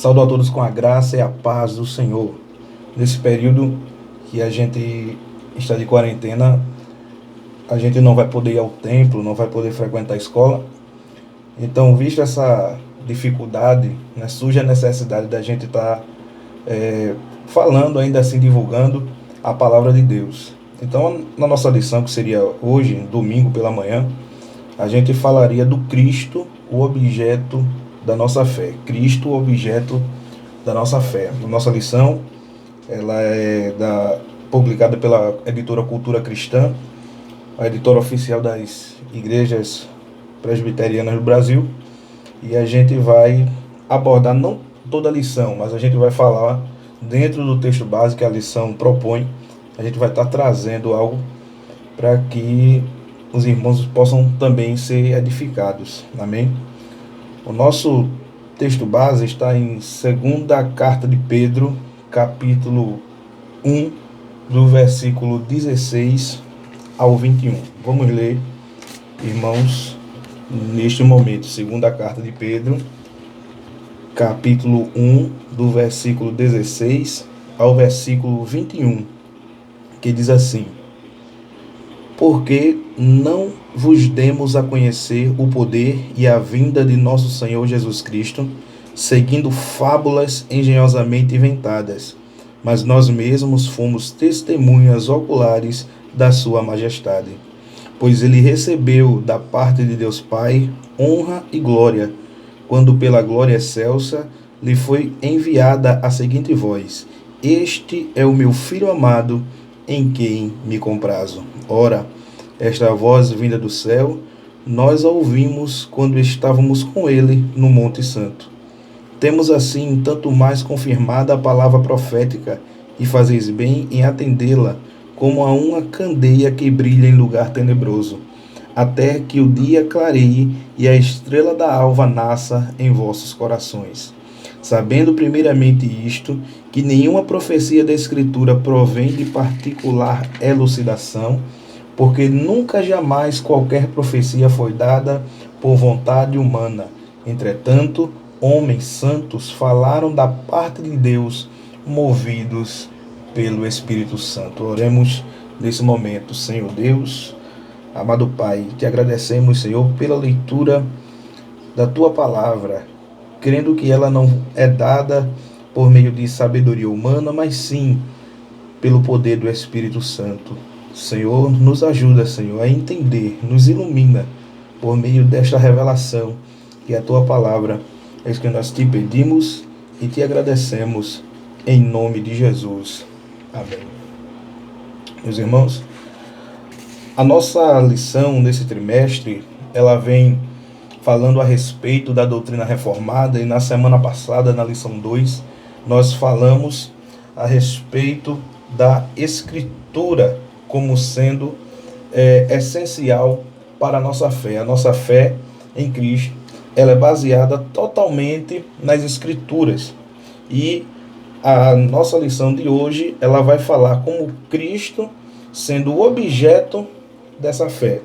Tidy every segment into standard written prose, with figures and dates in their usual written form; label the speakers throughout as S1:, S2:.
S1: Saúdo a todos com a graça e a paz do Senhor. Nesse período que a gente está de quarentena, a gente não vai poder ir ao templo, não vai poder frequentar a escola. Então, visto essa dificuldade, né, surge a necessidade da gente estar falando, ainda assim divulgando a palavra de Deus. Então, na nossa lição, que seria hoje, domingo pela manhã, a gente falaria do Cristo, o objeto da nossa fé. Cristo, o objeto da nossa fé. A nossa lição, ela é publicada pela editora Cultura Cristã, a editora oficial das igrejas presbiterianas do Brasil, e a gente vai abordar não toda a lição, mas a gente vai falar dentro do texto básico que a lição propõe. A gente vai estar trazendo algo para que os irmãos possam também ser edificados. Amém? O nosso texto base está em segunda carta de Pedro, capítulo 1, do versículo 16 ao 21. Vamos ler, irmãos, neste momento, segunda carta de Pedro, capítulo 1, do versículo 16 ao versículo 21, que diz assim: porque não vos demos a conhecer o poder e a vinda de nosso Senhor Jesus Cristo, seguindo fábulas engenhosamente inventadas, mas nós mesmos fomos testemunhas oculares da sua majestade. Pois ele recebeu da parte de Deus Pai honra e glória, quando pela glória excelsa lhe foi enviada a seguinte voz: este é o meu Filho amado, em quem me comprazo. Ora, esta voz vinda do céu, nós a ouvimos quando estávamos com ele no Monte Santo. Temos assim tanto mais confirmada a palavra profética, e fazeis bem em atendê-la, como a uma candeia que brilha em lugar tenebroso, até que o dia clareie e a estrela da alva nasça em vossos corações. Sabendo primeiramente isto, que nenhuma profecia da Escritura provém de particular elucidação, porque nunca jamais qualquer profecia foi dada por vontade humana. Entretanto, homens santos falaram da parte de Deus, movidos pelo Espírito Santo. Oremos nesse momento. Senhor Deus, amado Pai, te agradecemos, Senhor, pela leitura da tua palavra, crendo que ela não é dada por meio de sabedoria humana, mas sim pelo poder do Espírito Santo. Senhor, nos ajuda, Senhor, a entender, nos ilumina por meio desta revelação, que é a tua palavra. É isso que nós te pedimos e te agradecemos, em nome de Jesus. Amém. Meus irmãos, a nossa lição nesse trimestre, ela vem falando a respeito da doutrina reformada, e na semana passada, na lição 2, nós falamos a respeito da Escritura como sendo essencial para a nossa fé. A nossa fé em Cristo, ela é baseada totalmente nas Escrituras. E a nossa lição de hoje, ela vai falar como Cristo sendo o objeto dessa fé.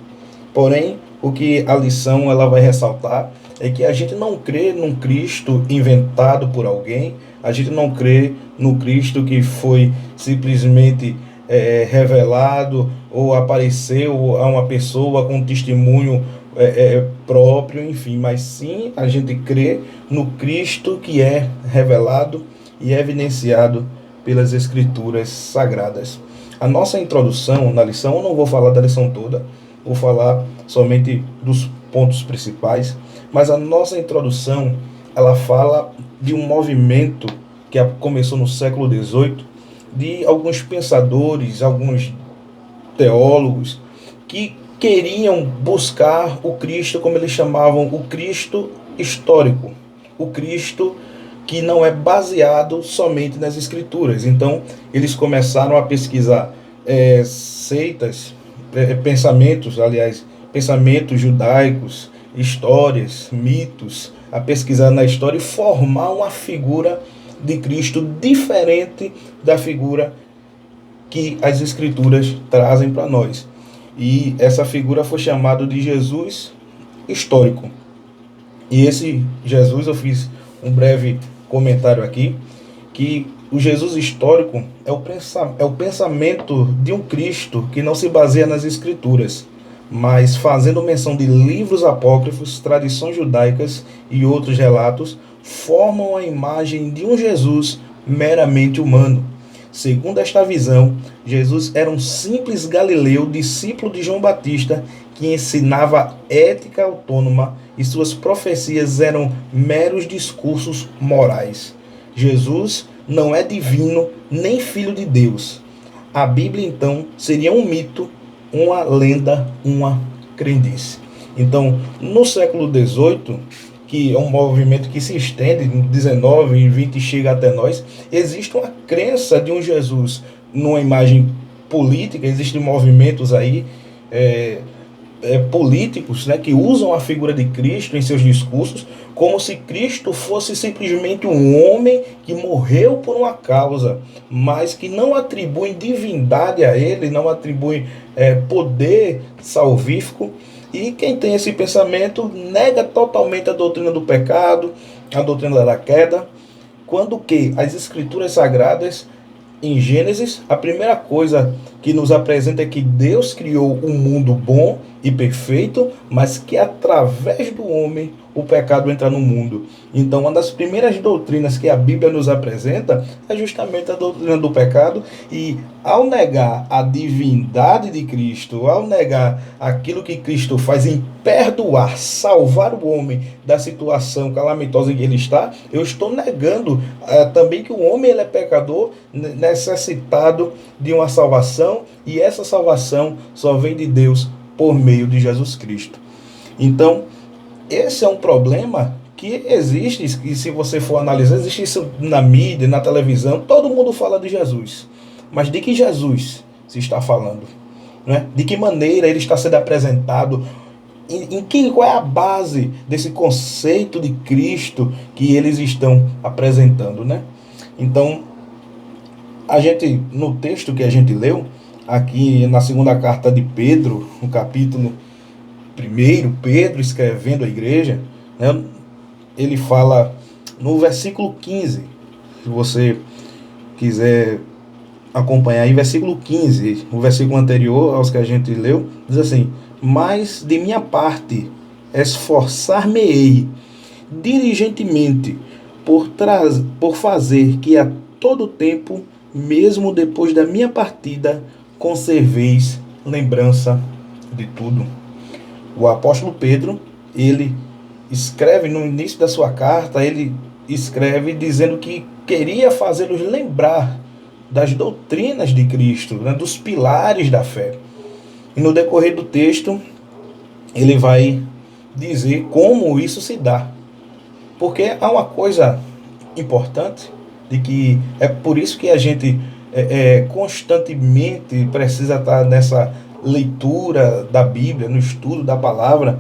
S1: Porém, o que a lição ela vai ressaltar é que a gente não crê num Cristo inventado por alguém, a gente não crê no Cristo que foi simplesmente revelado ou apareceu a uma pessoa com testemunho próprio, enfim, mas sim a gente crê no Cristo que é revelado e evidenciado pelas Escrituras Sagradas. A nossa introdução na lição, eu não vou falar da lição toda, vou falar somente dos pontos principais, mas a nossa introdução, ela fala de um movimento que começou no século XVIII, de alguns pensadores, alguns teólogos, que queriam buscar o Cristo, como eles chamavam, o Cristo histórico, o Cristo que não é baseado somente nas Escrituras. Então, eles começaram a pesquisar seitas, pensamentos judaicos, histórias, mitos, a pesquisar na história e formar uma figura de Cristo diferente da figura que as Escrituras trazem para nós. E essa figura foi chamada de Jesus histórico. E esse Jesus, eu fiz um breve comentário aqui, que o Jesus histórico é o pensamento de um Cristo que não se baseia nas Escrituras, mas fazendo menção de livros apócrifos, tradições judaicas e outros relatos, formam a imagem de um Jesus meramente humano. Segundo esta visão, Jesus era um simples galileu, discípulo de João Batista, que ensinava ética autônoma e suas profecias eram meros discursos morais. Jesus não é divino nem filho de Deus. A Bíblia, então, seria um mito, uma lenda, uma crendice. Então, no século XVIII, que é um movimento que se estende em 19 e 20 e chega até nós, existe uma crença de um Jesus numa imagem política, existem movimentos aí políticos, né, que usam a figura de Cristo em seus discursos como se Cristo fosse simplesmente um homem que morreu por uma causa, mas que não atribuem divindade a ele, não atribuem poder salvífico. E quem tem esse pensamento nega totalmente a doutrina do pecado, a doutrina da queda, quando que as escrituras sagradas, em Gênesis, a primeira coisa que nos apresenta é que Deus criou um mundo bom e perfeito, mas que através do homem o pecado entra no mundo. Então, uma das primeiras doutrinas que a Bíblia nos apresenta é justamente a doutrina do pecado, e ao negar a divindade de Cristo, ao negar aquilo que Cristo faz em perdoar, salvar o homem da situação calamitosa em que ele está, eu estou negando também que o homem ele é pecador, necessitado de uma salvação, e essa salvação só vem de Deus por meio de Jesus Cristo. Então, esse é um problema que existe, e se você for analisar, existe isso na mídia, na televisão, todo mundo fala de Jesus. Mas de que Jesus se está falando? Né? De que maneira ele está sendo apresentado? Qual é a base desse conceito de Cristo que eles estão apresentando? Né? Então, no texto que a gente leu, aqui na segunda carta de Pedro, no capítulo 1, Pedro escrevendo à igreja, né, ele fala no versículo 15, se você quiser acompanhar aí, versículo 15, o versículo anterior aos que a gente leu, diz assim: mas de minha parte esforçar-me-ei diligentemente por fazer que a todo tempo, mesmo depois da minha partida, conserveis lembrança de tudo. O apóstolo Pedro, ele escreve no início da sua carta, ele escreve dizendo que queria fazê-los lembrar das doutrinas de Cristo, né, dos pilares da fé. E no decorrer do texto, ele vai dizer como isso se dá. Porque há uma coisa importante, de que é por isso que a gente constantemente precisa estar nessa leitura da Bíblia, no estudo da palavra,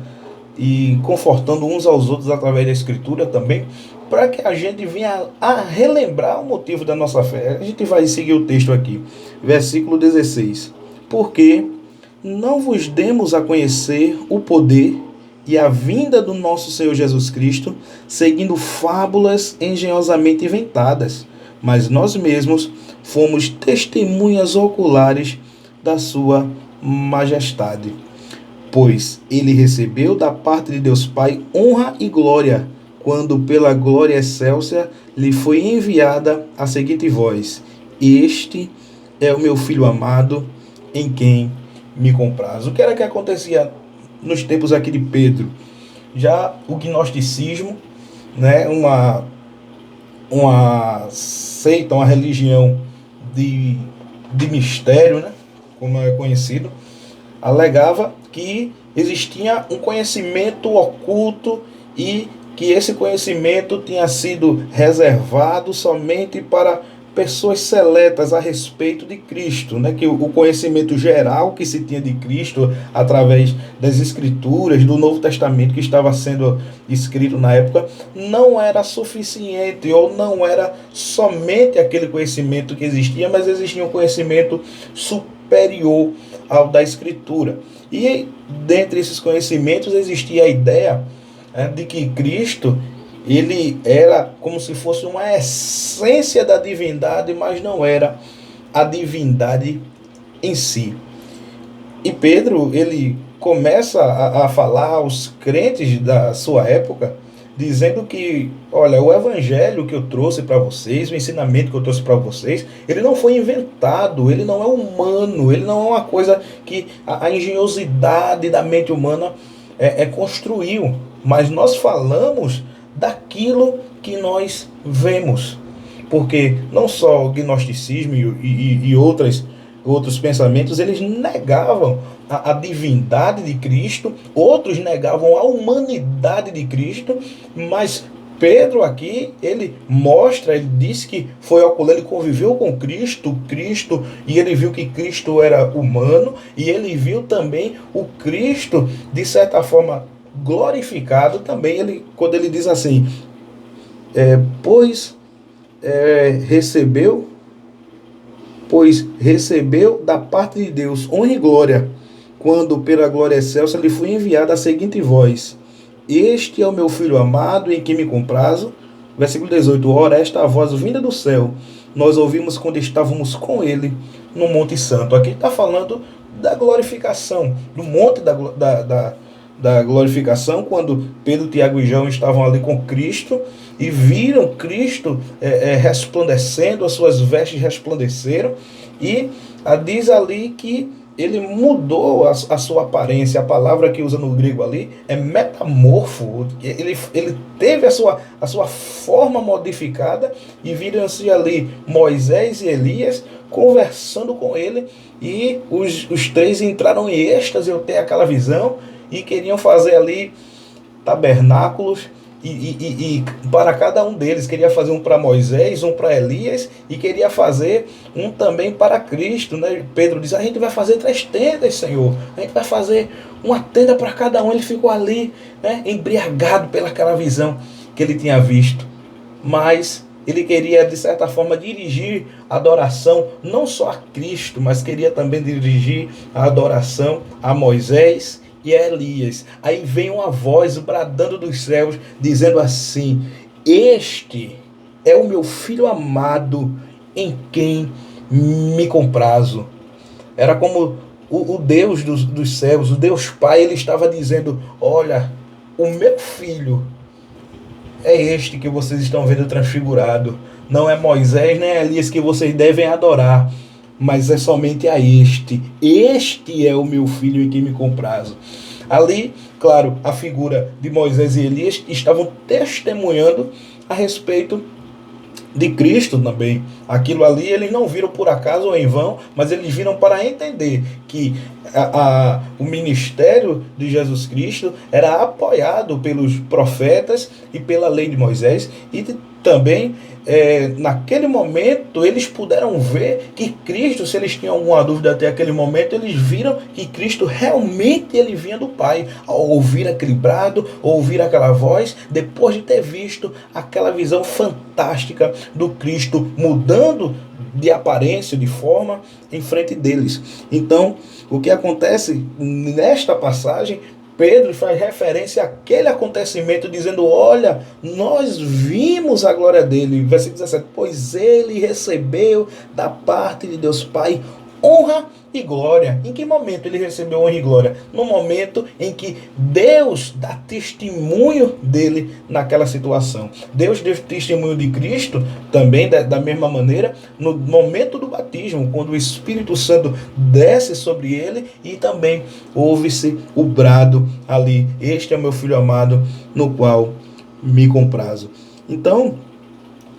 S1: e confortando uns aos outros através da Escritura também, para que a gente venha a relembrar o motivo da nossa fé. A gente vai seguir o texto aqui, versículo 16. Porque não vos demos a conhecer o poder e a vinda do nosso Senhor Jesus Cristo, seguindo fábulas engenhosamente inventadas, mas nós mesmos fomos testemunhas oculares da sua majestade. Pois ele recebeu da parte de Deus Pai honra e glória, quando pela glória excelsa lhe foi enviada a seguinte voz: este é o meu Filho amado, em quem me compraz. O que era que acontecia nos tempos aqui de Pedro? Já o gnosticismo, né, uma seita, uma religião de mistério, né, como é conhecido, alegava que existia um conhecimento oculto e que esse conhecimento tinha sido reservado somente para pessoas seletas a respeito de Cristo, né? Que o conhecimento geral que se tinha de Cristo através das Escrituras, do Novo Testamento que estava sendo escrito na época, não era suficiente, ou não era somente aquele conhecimento que existia, mas existia um conhecimento superior ao da Escritura. E dentre esses conhecimentos existia a ideia de que Cristo Ele era como se fosse uma essência da divindade, mas não era a divindade em si. E Pedro, ele começa a falar aos crentes da sua época, dizendo que, olha, o evangelho que eu trouxe para vocês, o ensinamento que eu trouxe para vocês, ele não foi inventado, ele não é humano, ele não é uma coisa que a engenhosidade da mente humana construiu, mas nós falamos daquilo que nós vemos, porque não só o gnosticismo e outros pensamentos, eles negavam a divindade de Cristo, outros negavam a humanidade de Cristo, mas Pedro aqui, ele mostra, ele diz que foi ao qual ele conviveu com Cristo, e ele viu que Cristo era humano, e ele viu também o Cristo, de certa forma, glorificado também, quando ele diz assim, pois recebeu da parte de Deus honra e glória, quando pela glória excelsa lhe foi enviada a seguinte voz: Este é o meu filho amado, em quem me comprazo. Versículo 18. Ora, esta a voz vinda do céu, nós ouvimos quando estávamos com ele no Monte Santo. Aqui está falando da glorificação, do monte da glorificação, quando Pedro, Tiago e João estavam ali com Cristo e viram Cristo resplandecendo, as suas vestes resplandeceram, e diz ali que ele mudou a sua aparência. A palavra que usa no grego ali é metamorfo. Ele teve a sua forma modificada, e viram-se ali Moisés e Elias conversando com ele, e os três entraram em êxtase. Eu tenho aquela visão, e queriam fazer ali tabernáculos, e para cada um deles, queria fazer um para Moisés, um para Elias, e queria fazer um também para Cristo, né? Pedro diz: a gente vai fazer 3 tendas, Senhor, a gente vai fazer uma tenda para cada um. Ele ficou ali, né, embriagado pelaquela visão que ele tinha visto, mas ele queria, de certa forma, dirigir a adoração não só a Cristo, mas queria também dirigir a adoração a Moisés e a Elias. Aí vem uma voz bradando dos céus, dizendo assim: Este é o meu filho amado, em quem me comprazo. Era como o Deus dos céus, o Deus Pai, ele estava dizendo: olha, o meu filho é este que vocês estão vendo transfigurado. Não é Moisés nem Elias que vocês devem adorar, mas é somente a este. Este é o meu filho em quem me comprazo. Ali, claro, a figura de Moisés e Elias estavam testemunhando a respeito de Cristo também. Aquilo ali eles não viram por acaso ou em vão, mas eles viram para entender que o ministério de Jesus Cristo era apoiado pelos profetas e pela lei de Moisés, e também naquele momento eles puderam ver que Cristo, se eles tinham alguma dúvida até aquele momento, eles viram que Cristo realmente ele vinha do Pai. Ao ouvir aquele brado, ouvir aquela voz, depois de ter visto aquela visão fantástica do Cristo mudando de aparência, de forma, em frente deles. Então, o que acontece nesta passagem, Pedro faz referência àquele acontecimento, dizendo: olha, nós vimos a glória dele. Versículo 17: pois ele recebeu da parte de Deus Pai honra e glória. Em que momento ele recebeu honra e glória? No momento em que Deus dá testemunho dele naquela situação. Deus deu testemunho de Cristo também da mesma maneira no momento do batismo, quando o Espírito Santo desce sobre ele, e também ouve-se o brado ali: este é o meu filho amado, no qual me comprazo. Então,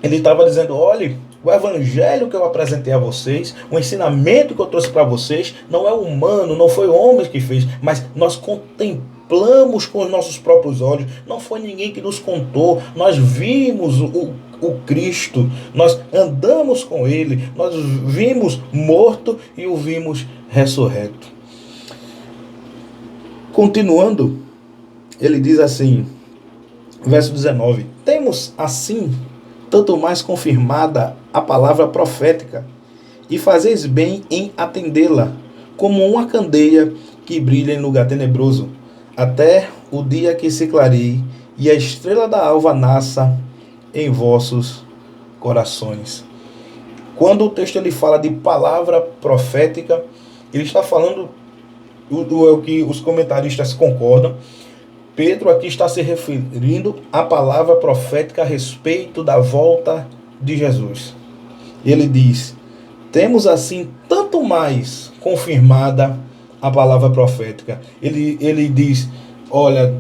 S1: ele estava dizendo: olhe, o evangelho que eu apresentei a vocês, o ensinamento que eu trouxe para vocês, não é humano, não foi homem que fez, mas nós contemplamos com os nossos próprios olhos. Não foi ninguém que nos contou. Nós vimos o Cristo, nós andamos com ele, nós vimos morto e o vimos ressurreto. Continuando, ele diz assim, verso 19: temos assim tanto mais confirmada a palavra profética, e fazeis bem em atendê-la, como uma candeia que brilha em lugar tenebroso, até o dia que se clareie e a estrela da alva nasça em vossos corações. Quando o texto ele fala de palavra profética, ele está falando o que os comentaristas concordam. Pedro aqui está se referindo à palavra profética a respeito da volta de Jesus. Ele diz: temos assim tanto mais confirmada a palavra profética. Ele diz, olha,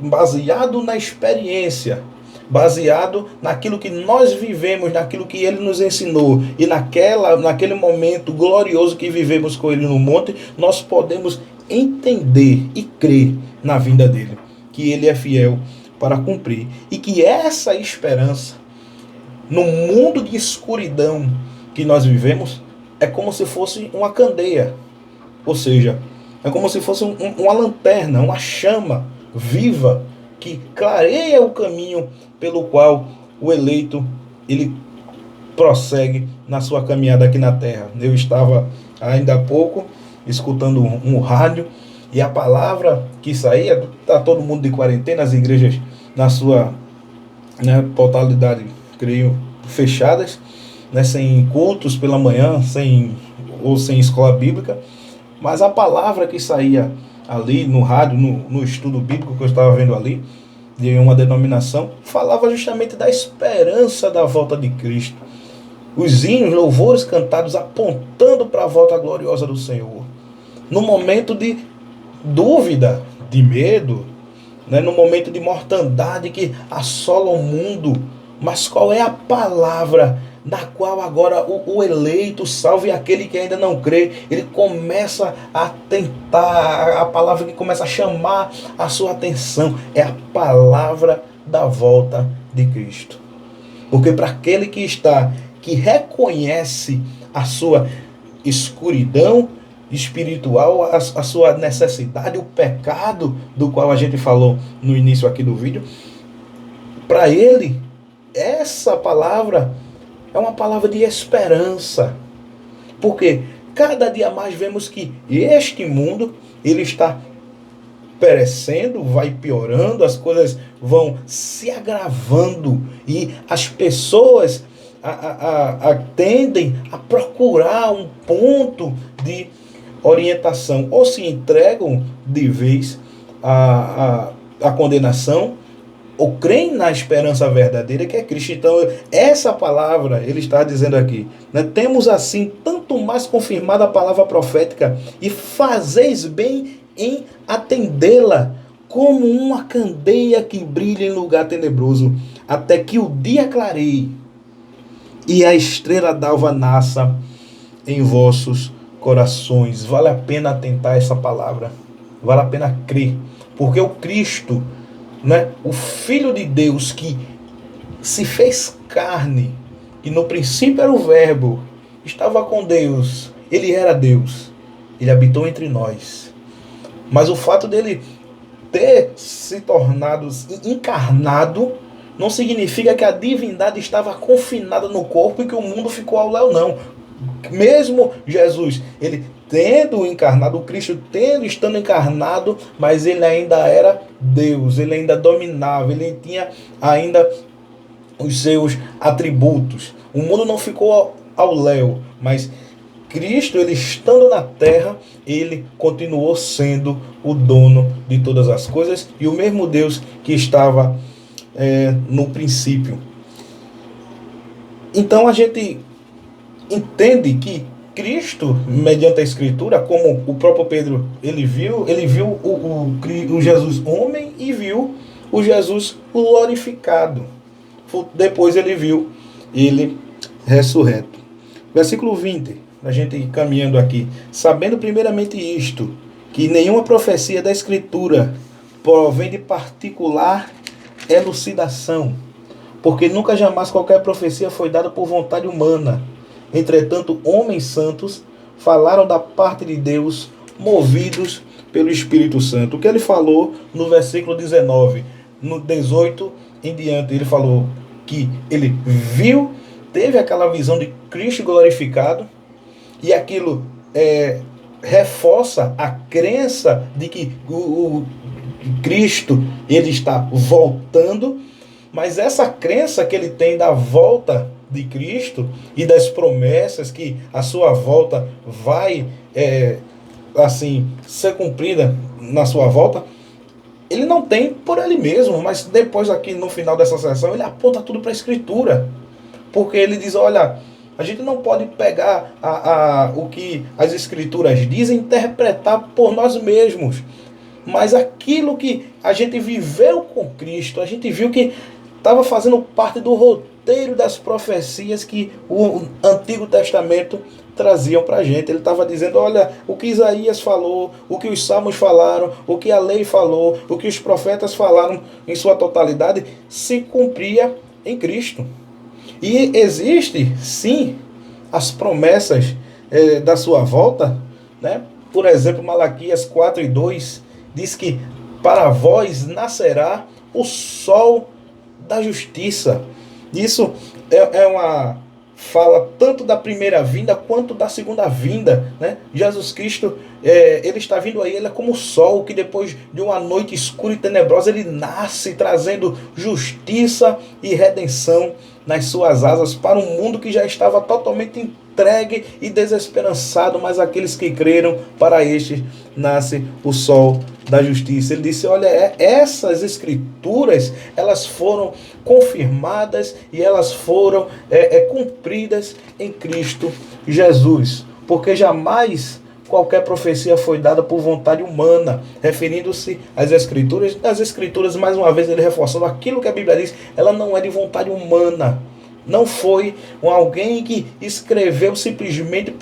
S1: baseado na experiência, baseado naquilo que nós vivemos, naquilo que ele nos ensinou, e naquele momento glorioso que vivemos com ele no monte, nós podemos entender e crer na vinda dele, que ele é fiel para cumprir, e que essa esperança, no mundo de escuridão que nós vivemos, é como se fosse uma candeia, ou seja, é como se fosse uma lanterna, uma chama viva, que clareia o caminho pelo qual o eleito ele prossegue na sua caminhada aqui na terra. Eu estava ainda há pouco escutando um rádio, e a palavra que saía, está todo mundo de quarentena, as igrejas na sua totalidade, creio, fechadas, sem cultos pela manhã, sem escola bíblica, mas a palavra que saía ali no rádio, no estudo bíblico que eu estava vendo ali, de uma denominação, falava justamente da esperança da volta de Cristo. Os hinos, louvores cantados apontando para a volta gloriosa do Senhor. No momento de dúvida, de medo, no momento de mortandade que assola o mundo, mas qual é a palavra da qual agora o eleito, salvo e aquele que ainda não crê, ele começa a tentar, a palavra que começa a chamar a sua atenção é a palavra da volta de Cristo. Porque para aquele que reconhece a sua escuridão espiritual, a sua necessidade, o pecado do qual a gente falou no início aqui do vídeo, para ele, essa palavra é uma palavra de esperança. Porque cada dia mais vemos que este mundo ele está perecendo, vai piorando, as coisas vão se agravando e as pessoas tendem a procurar um ponto de orientação, ou se entregam de vez à condenação, ou creem na esperança verdadeira que é Cristo. Então, essa palavra, ele está dizendo aqui, temos assim tanto mais confirmada a palavra profética, e fazeis bem em atendê-la, como uma candeia que brilha em lugar tenebroso, até que o dia clareie, e a estrela d'alva nasça em vossos corações. Vale a pena atentar a essa palavra, vale a pena crer, porque o Cristo, o Filho de Deus que se fez carne, que no princípio era o Verbo, estava com Deus, ele era Deus, ele habitou entre nós. Mas o fato dele ter se tornado encarnado não significa que a divindade estava confinada no corpo e que o mundo ficou ao léu, não. Mesmo Jesus, ele tendo encarnado, o Cristo estando encarnado, mas ele ainda era Deus, ele ainda dominava, ele tinha ainda os seus atributos. O mundo não ficou ao léu, mas Cristo, ele estando na terra, ele continuou sendo o dono de todas as coisas, e o mesmo Deus que estava no princípio. Então a gente entende que Cristo, mediante a Escritura, como o próprio Pedro, ele viu o Jesus homem e viu o Jesus glorificado. Depois ele viu ele ressurreto. Versículo 20, a gente caminhando aqui. Sabendo primeiramente isto, que nenhuma profecia da Escritura provém de particular elucidação, porque nunca jamais qualquer profecia foi dada por vontade humana. Entretanto, homens santos falaram da parte de Deus, movidos pelo Espírito Santo. O que ele falou no versículo 19, no 18 em diante, ele falou que ele viu, teve aquela visão de Cristo glorificado, e aquilo reforça a crença de que Cristo, ele está voltando, mas essa crença que ele tem da volta de Cristo e das promessas que a sua volta vai assim ser cumprida na sua volta, ele não tem por ele mesmo, mas depois aqui no final dessa sessão ele aponta tudo para a Escritura, porque ele diz, olha, a gente não pode pegar o que as Escrituras dizem e interpretar por nós mesmos, mas aquilo que a gente viveu com Cristo, a gente viu que estava fazendo parte do roteiro das profecias que o Antigo Testamento traziam para a gente. Ele estava dizendo, olha, o que Isaías falou, o que os Salmos falaram, o que a lei falou, o que os profetas falaram em sua totalidade, se cumpria em Cristo. E existe, sim, as promessas da sua volta, né? Por exemplo, Malaquias 4:2 diz que para vós nascerá o sol da justiça. Isso é uma fala tanto da primeira vinda quanto da segunda vinda, né? Jesus Cristo, ele está vindo aí, ele é como o sol que depois de uma noite escura e tenebrosa, ele nasce trazendo justiça e redenção nas suas asas para um mundo que já estava totalmente entregue e desesperançado, mas aqueles que creram, para estes nasce o sol da justiça. Ele disse, olha, essas escrituras, elas foram confirmadas e elas foram cumpridas em Cristo Jesus, porque jamais qualquer profecia foi dada por vontade humana, referindo-se às Escrituras. As Escrituras, mais uma vez, ele reforçando aquilo que a Bíblia diz, ela não é de vontade humana. Não foi alguém que escreveu simplesmente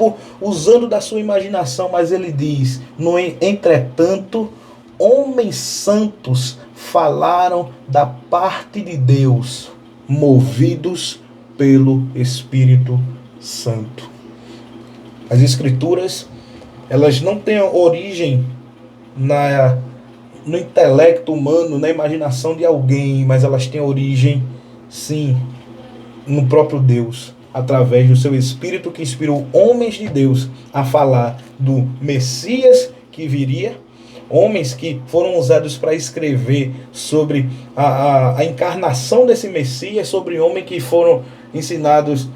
S1: usando da sua imaginação, mas ele diz, entretanto, homens santos falaram da parte de Deus, movidos pelo Espírito Santo. As Escrituras, elas não têm origem no intelecto humano, na imaginação de alguém, mas elas têm origem, sim, no próprio Deus, através do seu Espírito que inspirou homens de Deus a falar do Messias que viria, homens que foram usados para escrever sobre a encarnação desse Messias, sobre homens que foram ensinados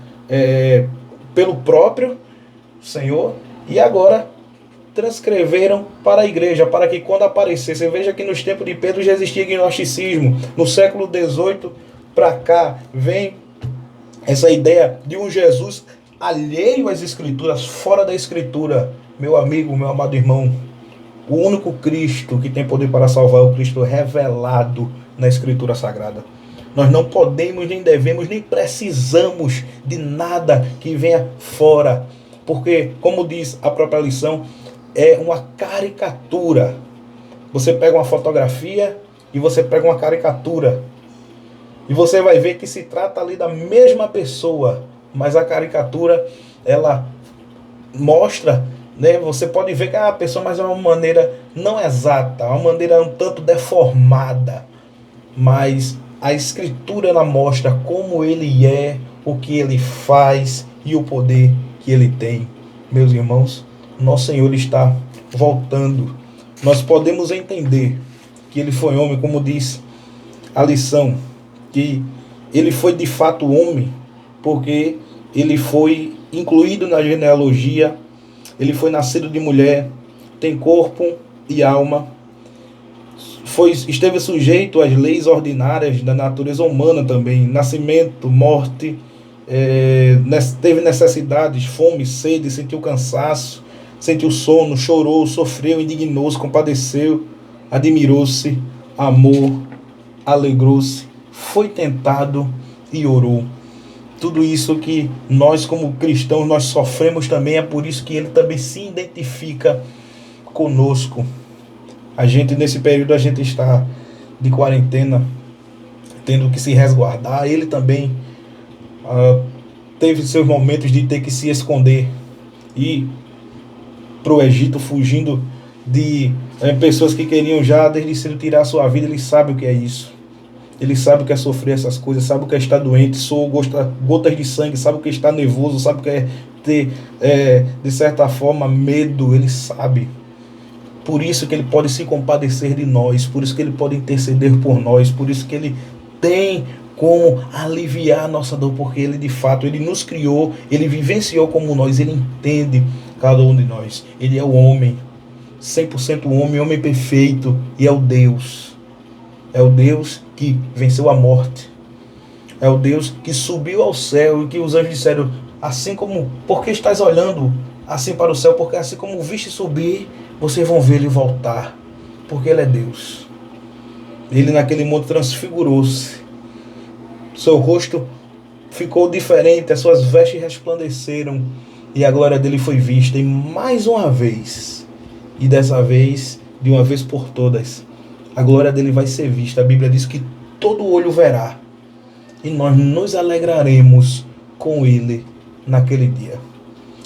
S1: pelo próprio Senhor, e agora transcreveram para a igreja, para que quando aparecesse, veja que nos tempos de Pedro já existia gnosticismo, no século XVIII para cá, vem essa ideia de um Jesus alheio às Escrituras, fora da Escritura. Meu amigo, meu amado irmão, o único Cristo que tem poder para salvar é o Cristo revelado na Escritura Sagrada. Nós não podemos, nem devemos, nem precisamos de nada que venha fora, porque, como diz a própria lição, é uma caricatura. Você pega uma fotografia e você pega uma caricatura, e você vai ver que se trata ali da mesma pessoa, mas a caricatura, ela mostra, né? Você pode ver que a pessoa, mas é uma maneira não exata, uma maneira um tanto deformada, mas a Escritura, ela mostra como ele é, o que ele faz e o poder que ele tem. Meus irmãos, nosso Senhor está voltando. Nós podemos entender que ele foi homem, como diz a lição, que ele foi de fato homem, porque ele foi incluído na genealogia, ele foi nascido de mulher, tem corpo e alma, esteve sujeito às leis ordinárias da natureza humana também, nascimento, morte, teve necessidades, fome, sede, sentiu cansaço, sentiu sono, chorou, sofreu, indignou-se, compadeceu, admirou-se, amou, alegrou-se, foi tentado e orou. Tudo isso que nós como cristãos nós sofremos também, é por isso que ele também se identifica conosco. A gente, nesse período, a gente está de quarentena, tendo que se resguardar. Ele também teve seus momentos de ter que se esconder e ir para o Egito, fugindo de pessoas que queriam já desde cedo tirar a sua vida. Ele sabe o que é isso. Ele sabe o que é sofrer essas coisas, sabe o que é estar doente, soar gotas de sangue, sabe o que é estar nervoso, sabe o que é ter, de certa forma, medo. Ele sabe. Por isso que Ele pode se compadecer de nós, por isso que Ele pode interceder por nós, por isso que Ele tem como aliviar a nossa dor, porque Ele de fato, Ele nos criou, Ele vivenciou como nós, Ele entende cada um de nós. Ele é o homem, 100% homem, homem perfeito, e é o Deus. É o Deus que venceu a morte. É o Deus que subiu ao céu e que os anjos disseram, assim como, por que estás olhando assim para o céu? Porque assim como viste subir, vocês vão ver Ele voltar. Porque Ele é Deus. Ele naquele mundo transfigurou-se. Seu rosto ficou diferente, as suas vestes resplandeceram e a glória dele foi vista. E mais uma vez, e dessa vez, de uma vez por todas, a glória dele vai ser vista. A Bíblia diz que todo olho verá e nós nos alegraremos com ele naquele dia.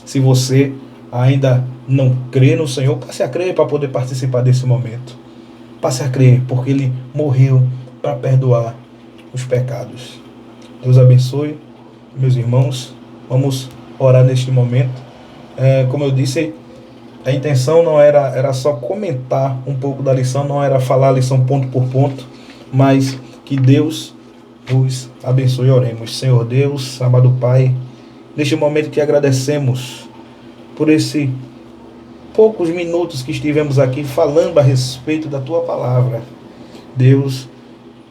S1: Se você ainda não crê no Senhor, passe a crer para poder participar desse momento. Passe a crer, porque Ele morreu para perdoar os pecados. Deus abençoe, meus irmãos. Vamos orar neste momento. Como eu disse, a intenção não era só comentar um pouco da lição, não era falar a lição ponto por ponto, mas que Deus vos abençoe. Oremos. Senhor Deus, amado Pai, neste momento que agradecemos por esse poucos minutos que estivemos aqui falando a respeito da Tua palavra. Deus,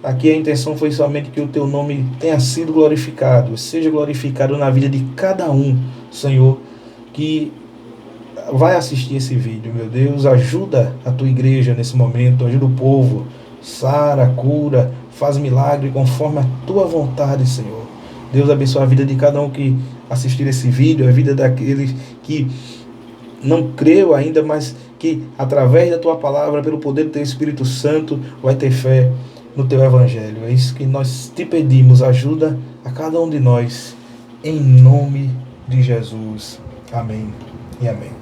S1: aqui a intenção foi somente que o Teu nome tenha sido glorificado, seja glorificado na vida de cada um, Senhor, que vai assistir esse vídeo. Meu Deus, ajuda a Tua igreja nesse momento, ajuda o povo, sara, cura, faz milagre conforme a Tua vontade, Senhor. Deus abençoe a vida de cada um que assistir esse vídeo, a vida daqueles que não creu ainda, mas que através da Tua palavra, pelo poder do Teu Espírito Santo, vai ter fé no Teu Evangelho. É isso que nós te pedimos, ajuda a cada um de nós, em nome de Jesus. Amém e amém.